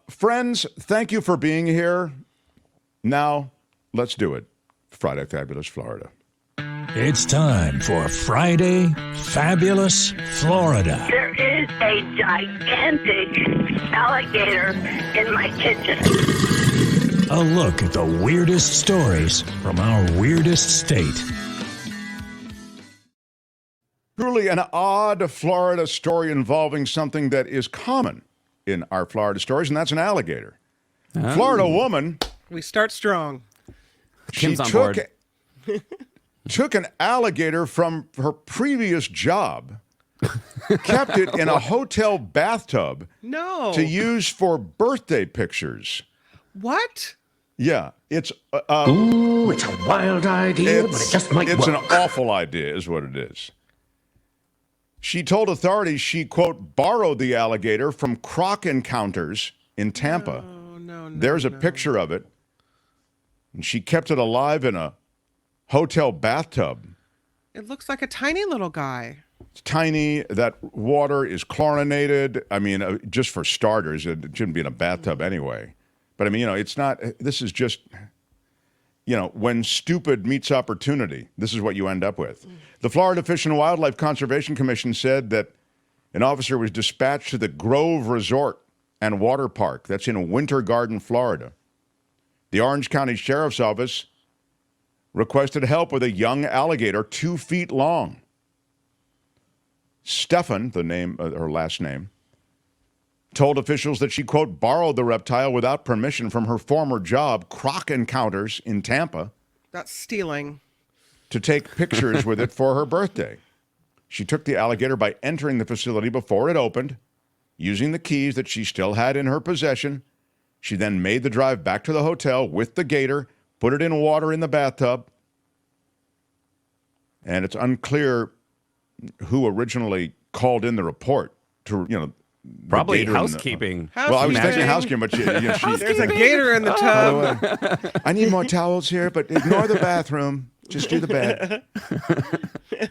Friends, thank you for being here. Now, let's do it. Friday Fabulous Florida. It's time for Friday Fabulous Florida. There is a gigantic alligator in my kitchen. A look at the weirdest stories from our weirdest state. Truly an odd Florida story involving something that is common in our Florida stories, and that's an alligator. Oh. Florida woman. We start strong. Kim's on board. Took an alligator from her previous job, kept it in a hotel bathtub to use for birthday pictures. What? Yeah, it's ooh, it's a wild idea, but it just might work. It's an awful idea is what it is. She told authorities she, quote, borrowed the alligator from croc encounters in Tampa. No, There's a picture of it. And she kept it alive in a hotel bathtub. It looks like a tiny little guy. It's tiny. That water is chlorinated. I mean, just for starters, it shouldn't be in a bathtub anyway. But I mean, it's not, this is just, when stupid meets opportunity, this is what you end up with. The Florida Fish and Wildlife Conservation Commission said that an officer was dispatched to the Grove Resort and Water Park. That's in Winter Garden, Florida. The Orange County Sheriff's Office requested help with a young alligator 2 feet long. Stefan, her last name, told officials that she, quote, borrowed the reptile without permission from her former job, Croc Encounters in Tampa. That's stealing. To take pictures with it for her birthday. She took the alligator by entering the facility before it opened, using the keys that she still had in her possession. She then made the drive back to the hotel with the gator, put it in water in the bathtub. And it's unclear who originally called in the report to, probably housekeeping. Well, I was thinking housekeeping, but there's a gator in the tub. I need more towels here, but ignore the bathroom. Just do the bed.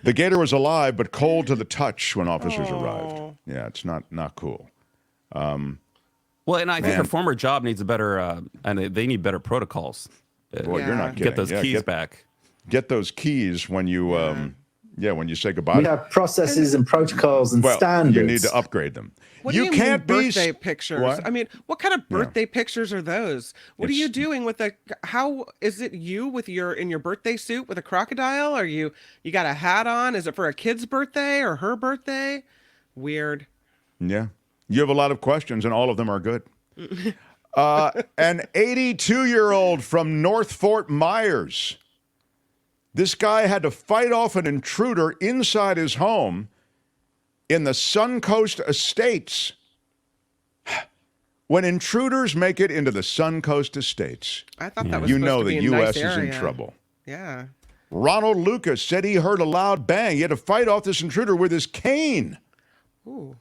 The gator was alive, but cold to the touch when officers arrived. Yeah, it's not cool. Well, and I think her former job needs a better, and they need better protocols. Well, you're not kidding. Get those keys back. Get those keys when you, when you say goodbye. We have processes and protocols and standards. You need to upgrade them. What do you mean birthday pictures? What? I mean, what kind of birthday pictures are those? What are you doing with how is it you in your birthday suit with a crocodile? Are you got a hat on? Is it for a kid's birthday or her birthday? Weird. Yeah. You have a lot of questions, and all of them are good. An 82-year-old from North Fort Myers. This guy had to fight off an intruder inside his home in the Suncoast Estates. When intruders make it into the Suncoast Estates, I thought that was the U.S. is in trouble. Yeah. Ronald Lucas said he heard a loud bang. He had to fight off this intruder with his cane. Ooh.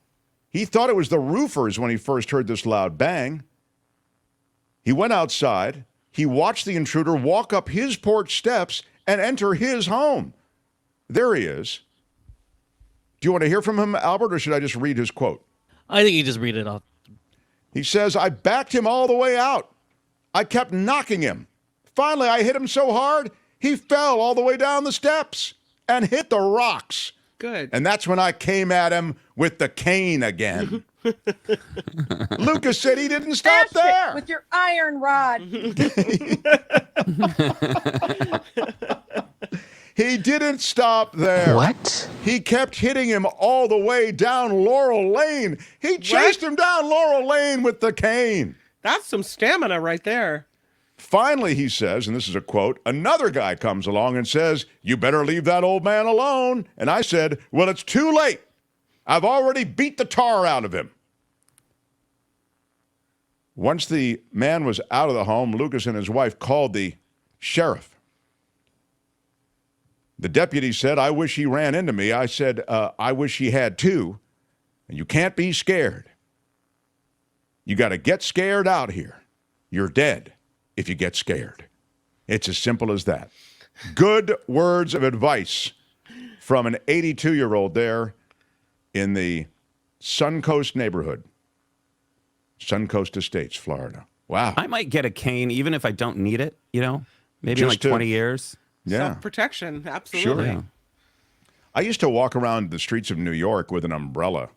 He thought it was the roofers when he first heard this loud bang. He went outside. He watched the intruder walk up his porch steps and enter his home. There he is. Do you want to hear from him, Albert, or should I just read his quote? I think you just read it off. He says, I backed him all the way out. I kept knocking him. Finally, I hit him so hard, he fell all the way down the steps and hit the rocks. Good. And that's when I came at him with the cane again. Lucas said he didn't stop there. With your iron rod. He didn't stop there. What? He kept hitting him all the way down Laurel Lane. He chased him down Laurel Lane with the cane. That's some stamina right there. Finally, he says, and this is a quote, another guy comes along and says, you better leave that old man alone. And I said, well, it's too late. I've already beat the tar out of him. Once the man was out of the home, Lucas and his wife called the sheriff. The deputy said, I wish he ran into me. I said, I wish he had too. And you can't be scared. You got to get scared out here. You're dead if you get scared. It's as simple as that. Good words of advice from an 82-year-old there in the Suncoast neighborhood. Suncoast Estates, Florida. Wow. I might get a cane even if I don't need it, maybe in Just like to- 20 years. Yeah. Self-protection, absolutely. Yeah. I used to walk around the streets of New York with an umbrella,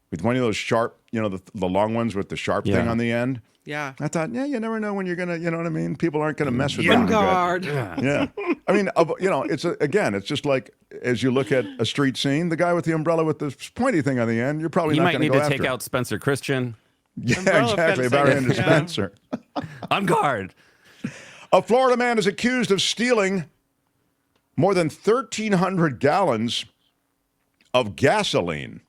with one of those sharp, the long ones with the sharp thing on the end. Yeah. I thought, you never know when you're gonna, you know what I mean? People aren't gonna mess with On that. guard. Yeah. I mean, it's just like as you look at a street scene, the guy with the umbrella with the pointy thing on the end, you're probably You not might going need to go to after take him. out Spencer Christian. Yeah, Umbrella exactly. fencing. Barry and Yeah. Spencer. On guard. A Florida man is accused of stealing more than 1,300 gallons of gasoline.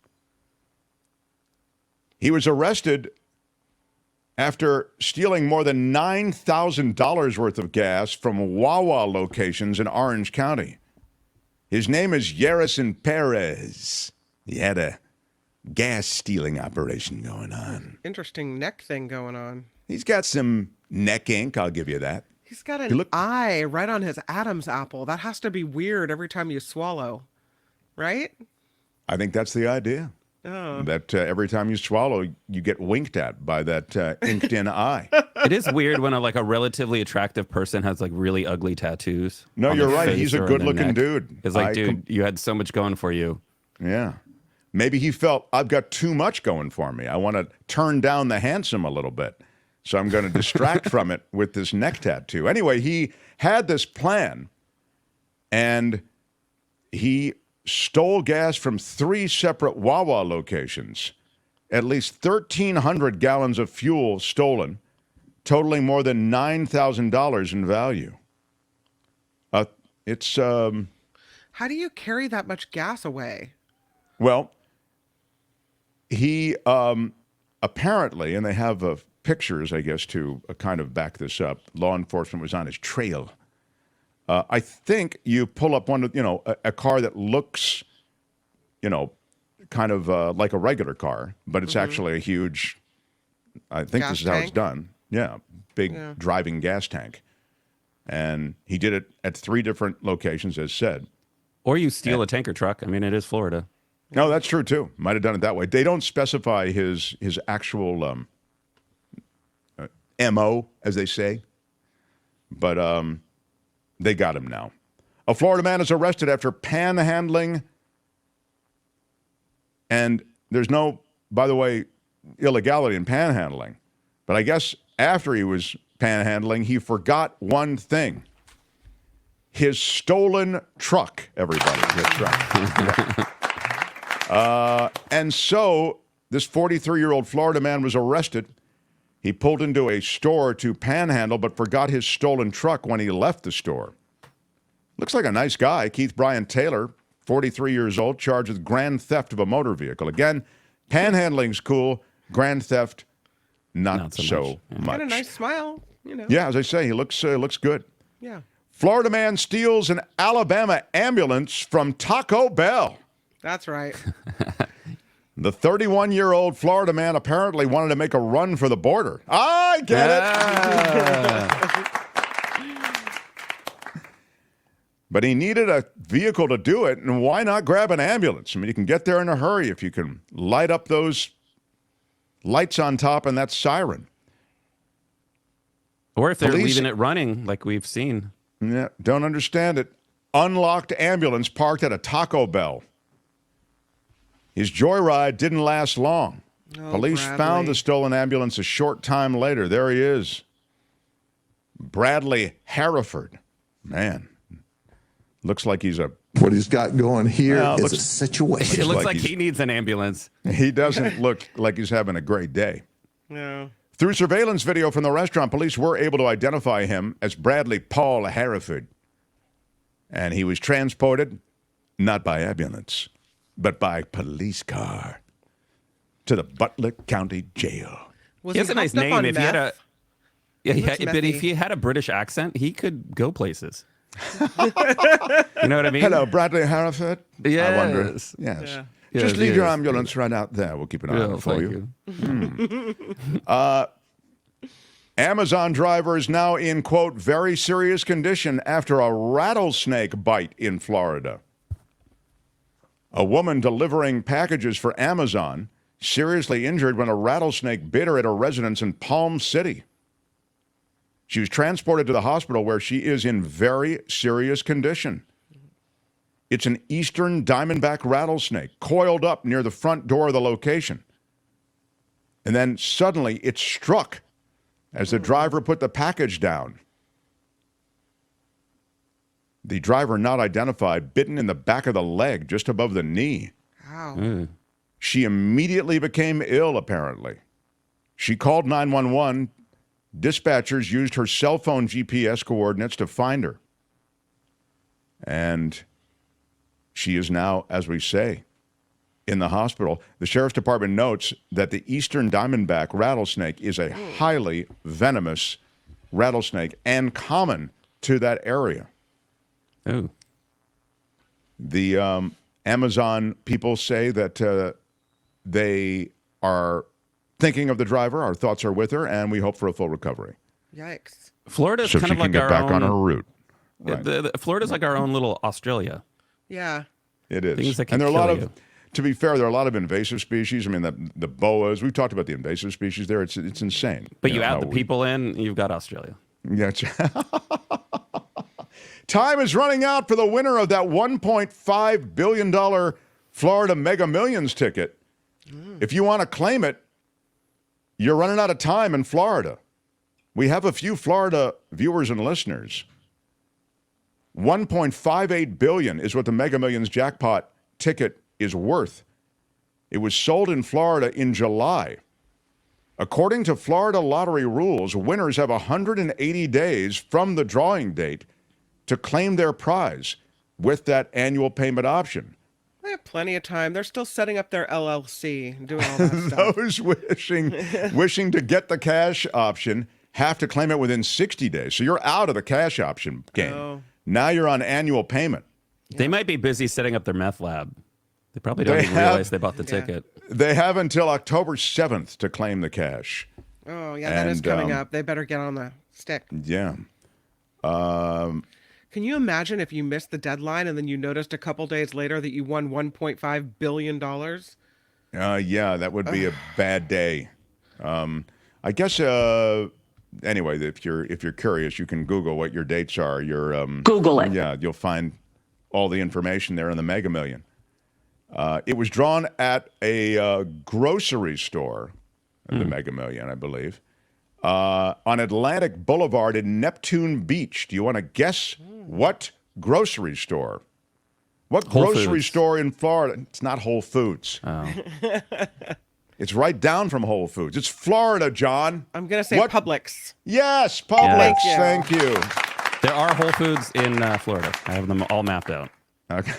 He was arrested after stealing more than $9,000 worth of gas from Wawa locations in Orange County. His name is Yerison Perez. He had a gas stealing operation going on. Interesting neck thing going on. He's got some neck ink, I'll give you that. He's got an eye right on his Adam's apple. That has to be weird every time you swallow, right? I think that's the idea. Oh. That every time you swallow, you get winked at by that inked-in eye. It is weird when a relatively attractive person has like really ugly tattoos. No, on you're their right. face He's a or on their good-looking neck. dude. It's like, dude, you had so much going for you. Yeah. Maybe he felt, I've got too much going for me. I want to turn down the handsome a little bit. So I'm going to distract from it with this neck tattoo. Anyway, he had this plan, and he stole gas from 3 separate Wawa locations. At least 1,300 gallons of fuel stolen, totaling more than $9,000 in value. It's How do you carry that much gas away? well, he apparently, and they have pictures, I guess, to kind of back this up. Law enforcement was on his trail. I think you pull up one of, a car that looks, kind of like a regular car, but it's actually a huge, I think Gas this is how it's tank? done. Yeah, big driving gas tank. And he did it at 3 different locations, as said. Or you steal a tanker truck. I mean, it is Florida. No, that's true too. Might have done it that way. They don't specify his actual MO, as they say, but they got him now. A Florida man is arrested after panhandling, and there's no, by the way, illegality in panhandling, but I guess after he was panhandling, he forgot one thing. His stolen truck, everybody. His truck. And so this 43-year-old Florida man was arrested. He pulled into a store to panhandle, but forgot his stolen truck when he left the store. Looks like a nice guy. Keith Brian Taylor, 43 years old, charged with grand theft of a motor vehicle. Again, panhandling's cool. Grand theft, not so much. Got a nice smile, Yeah, as I say, he looks good. Yeah. Florida man steals an Alabama ambulance from Taco Bell. That's right. The 31-year-old Florida man apparently wanted to make a run for the border. I get it. But he needed a vehicle to do it, and why not grab an ambulance? I mean, you can get there in a hurry if you can light up those lights on top and that siren. Or if they're Police- leaving it running, like we've seen. Yeah, don't understand it. Unlocked ambulance parked at a Taco Bell. His joyride didn't last long. Police found Bradley. the stolen ambulance a short time later. There he is. Bradley Hereford. Man, looks like he's a... What he's got going here is Well, a looks- situation. It looks like like he's- he needs an ambulance. He doesn't look like he's having a great day. No. Through surveillance video from the restaurant, police were able to identify him as Bradley Paul Hereford. And he was transported, not by ambulance, but by police car, to the Butler County Jail. Was He has a nice hopped up name. on If he had a, meth? yeah, looks but methy. if he had a British accent, he could go places. You know what I mean? Hello, Bradley Hereford. I wonder. Yes. Yes. Yeah. Just Yes, leave your yes. ambulance right out there. We'll keep an eye Yeah, on it for thank you. Amazon driver is now in, quote, very serious condition after a rattlesnake bite in Florida. A woman delivering packages for Amazon seriously injured when a rattlesnake bit her at a residence in Palm City. She was transported to the hospital where she is in very serious condition. It's an eastern diamondback rattlesnake coiled up near the front door of the location. And then suddenly it struck as the driver put the package down. The driver, not identified, bitten in the back of the leg, just above the knee. Wow. She immediately became ill, apparently. She called 911. Dispatchers used her cell phone GPS coordinates to find her. And she is now, as we say, in the hospital. The sheriff's department notes that the eastern diamondback rattlesnake is a highly venomous rattlesnake and common to that area. Oh. The Amazon people say that they are thinking of the driver. Our thoughts are with her, and we hope for a full recovery. Yikes. Florida's So kind she of can like get our back own, on her route. Right. Florida's like our own little Australia. Yeah. It is. Things that can And there are a lot kill of, you. to be fair, there are a lot of invasive species. I mean, the boas, we've talked about the invasive species there. It's insane. But you know, add how the people in, you've got Australia. Yeah. Time is running out for the winner of that $1.5 billion Florida Mega Millions ticket. If you want to claim it, you're running out of time in Florida. We have a few Florida viewers and listeners. $1.58 billion is what the Mega Millions jackpot ticket is worth. It was sold in Florida in July. According to Florida lottery rules, winners have 180 days from the drawing date to claim their prize with that annual payment option. They have plenty of time. They're still setting up their LLC and doing all that stuff. Those wishing to get the cash option have to claim it within 60 days. So you're out of the cash option game. Oh. Now you're on annual payment. They might be busy setting up their meth lab. They probably don't even realize they bought the ticket. They have until October 7th to claim the cash. Oh, yeah, that is coming up. They better get on the stick. Yeah. Can you imagine if you missed the deadline and then you noticed a couple days later that you won $1.5 billion? Yeah, that would be a bad day. I guess. Anyway, if you're curious, you can Google what your dates are. Google it. Yeah, you'll find all the information there in the Mega Million. It was drawn at a grocery store, the Mega Million, I believe, on Atlantic Boulevard in Neptune Beach. Do you want to guess what grocery store? What Whole grocery Foods. store in Florida? It's not Whole Foods. Oh. It's right down from Whole Foods. It's Florida, John. I'm going to say What? Publix. Yes, Publix. Yeah. Thank you. There are Whole Foods in Florida. I have them all mapped out. Okay.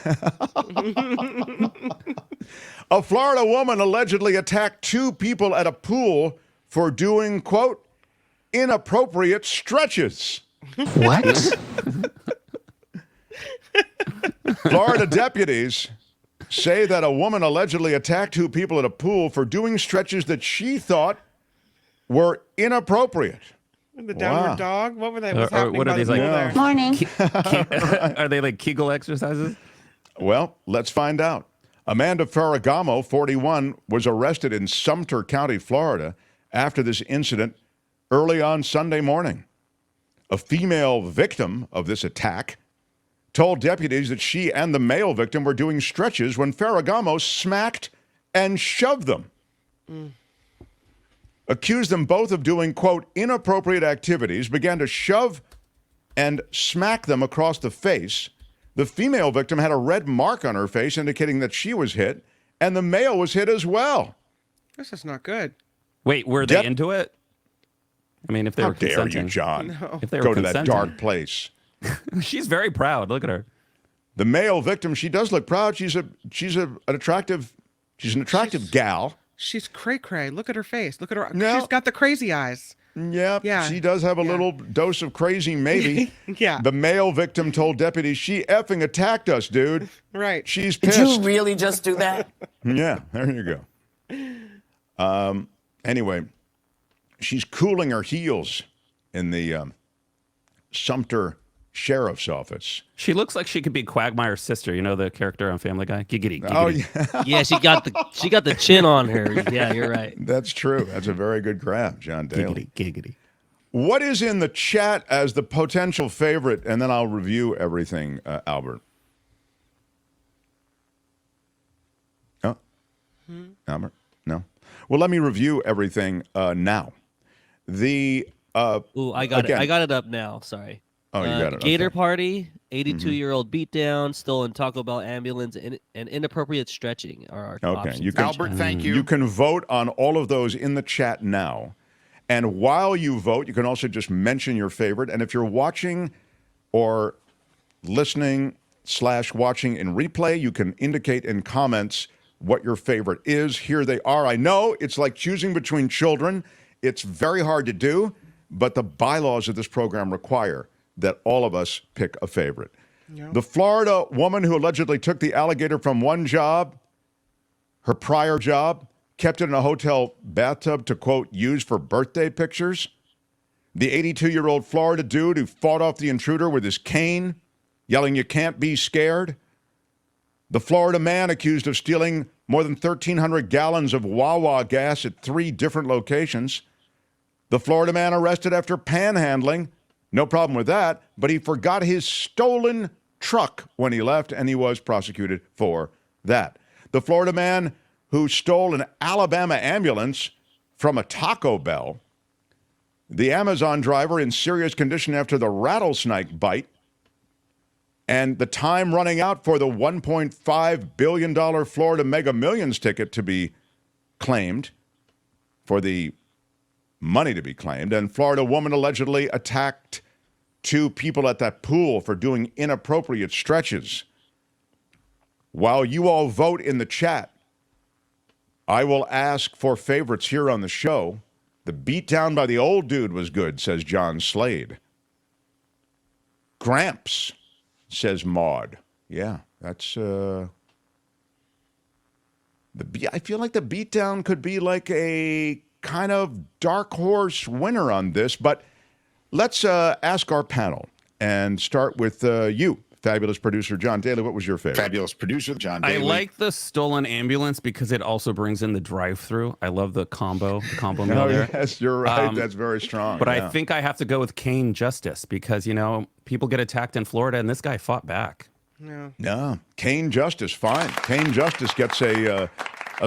A Florida woman allegedly attacked two people at a pool for doing, quote, inappropriate stretches. What? Florida deputies say that a woman allegedly attacked two people at a pool for doing stretches that she thought were inappropriate. The downward Wow. dog? What were they? What's Or happening what are by the these, like- pool there? Morning. Are they like Kegel exercises? Well, let's find out. Amanda Ferragamo, 41, was arrested in Sumter County, Florida, after this incident early on Sunday morning. A female victim of this attack told deputies that she and the male victim were doing stretches when Ferragamo smacked and shoved them. Accused them both of doing, quote, inappropriate activities, began to shove and smack them across the face. The female victim had a red mark on her face indicating that she was hit, and the male was hit as well. This is not good. Wait, were they into it? I mean, if they How were dare consenting. you, John? If they were Go to that consenting. dark place. She's very proud. Look at her. The male victim, she does look proud. She's an attractive gal. She's cray-cray. Look at her face. Look at her. No. She's got the crazy eyes. Yep, Yeah. she does have a little dose of crazy, maybe. Yeah. The male victim told deputies, she effing attacked us, dude. Right. She's pissed. really just do that? Yeah, there you go. Anyway, she's cooling her heels in the Sumter sheriff's office. She looks like she could be Quagmire's sister. You know the character on Family Guy? Giggity, giggity. Oh, yeah. Yeah, she got the chin on her. Yeah, you're right. That's true. That's a very good grab, John Daly. Giggity, giggity. What is in the chat as the potential favorite? And then I'll review everything, Albert. Oh, Albert? No. Well, let me review everything now. The I got again, it. I got it up now. Sorry. Oh, you got it. Gator Okay. Party, 82-year-old beatdown, stolen Taco Bell ambulance, and inappropriate stretching are our options. You can, Albert, thank you. You can vote on all of those in the chat now. And while you vote, you can also just mention your favorite. And if you're watching or listening / watching in replay, you can indicate in comments what your favorite is. Here they are. I know it's like choosing between children. It's very hard to do, but the bylaws of this program require that all of us pick a favorite. Yeah. The Florida woman who allegedly took the alligator from one job, her prior job, kept it in a hotel bathtub to, quote, use for birthday pictures. The 82-year-old Florida dude who fought off the intruder with his cane, yelling, "You can't be scared." The Florida man accused of stealing more than 1,300 gallons of Wawa gas at 3 different locations. The Florida man arrested after panhandling. No problem with that, but he forgot his stolen truck when he left, and he was prosecuted for that. The Florida man who stole an Alabama ambulance from a Taco Bell. The Amazon driver in serious condition after the rattlesnake bite. And the time running out for the $1.5 billion Florida Mega Millions ticket to be claimed, for the money to be claimed. And Florida woman allegedly attacked 2 people at that pool for doing inappropriate stretches. While you all vote in the chat, I will ask for favorites here on the show. The beatdown by the old dude was good, says John Slade. Gramps, says Maud. Yeah, that's I feel like the beatdown could be like a kind of dark horse winner on this, but let's ask our panel and start with you, fabulous producer John Daly. What was your favorite? Fabulous producer John Daly. I like the stolen ambulance because it also brings in the drive-through. I love the combo meal Oh, there. yes, you're right. That's very strong. But yeah. I think I have to go with Cane Justice because, you know, people get attacked in Florida and this guy fought back. Yeah, Cane Justice, fine. Cane Justice gets a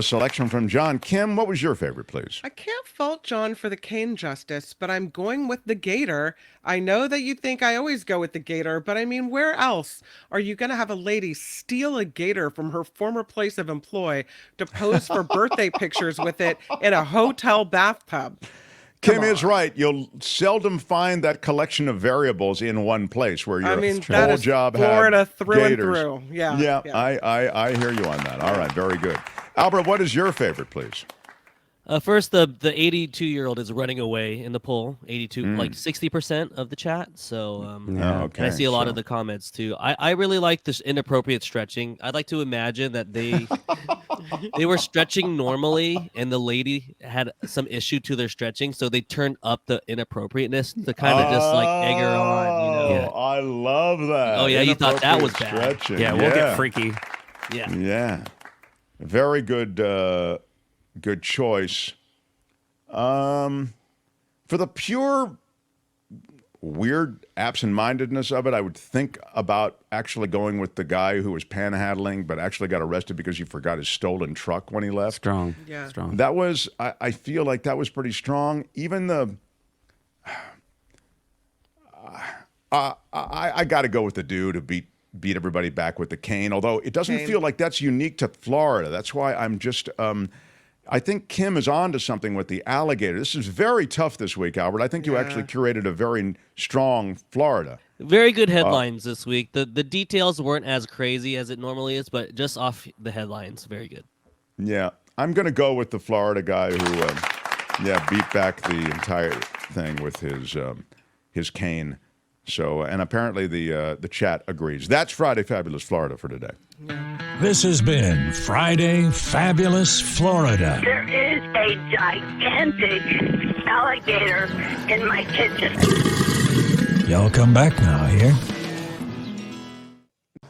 selection from John. Kim, what was your favorite, please? I can't fault John for the cane justice, but I'm going with the gator. I know that you think I always go with the gator, but I mean, where else are you going to have a lady steal a gator from her former place of employ to pose for birthday pictures with it in a hotel bathtub? Kim is right. You'll seldom find that collection of variables in one place where your that whole is job Florida had through gators. and through. Yeah. I hear you on that. All right, very good. Albert, what is your favorite, please? First, the 82-year-old is running away in the poll. 82, like 60% of the chat. So, okay. and I see a lot of the comments too. I really like this inappropriate stretching. I'd like to imagine that they were stretching normally, and the lady had some issue to their stretching, so they turned up the inappropriateness to kind of just like egg her on. You know? Yeah. I love that. Oh yeah, you thought that was bad. Stretching. Yeah, we'll get freaky. Yeah. Yeah. Very good. Good choice. For the pure weird absent-mindedness of it, I would think about actually going with the guy who was panhandling but actually got arrested because he forgot his stolen truck when he left. Strong. Yeah. Strong. That was, I feel like that was pretty strong. Even the, I got to go with the dude who beat everybody back with the cane, although it doesn't feel like that's unique to Florida. That's why I'm just, I think Kim is on to something with the alligator. This is very tough this week, Albert. I think you actually curated a very strong Florida. Very good headlines this week. The details weren't as crazy as it normally is, but just off the headlines, very good. Yeah, I'm going to go with the Florida guy who, beat back the entire thing with his cane. So, and apparently the chat agrees. That's Friday Fabulous Florida for today. This has been Friday Fabulous Florida. There is a gigantic alligator in my kitchen. Y'all come back now, here.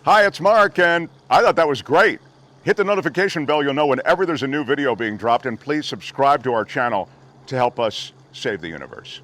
Hi, it's Mark, and I thought that was great. Hit the notification bell. You'll know whenever there's a new video being dropped, and please subscribe to our channel to help us save the universe.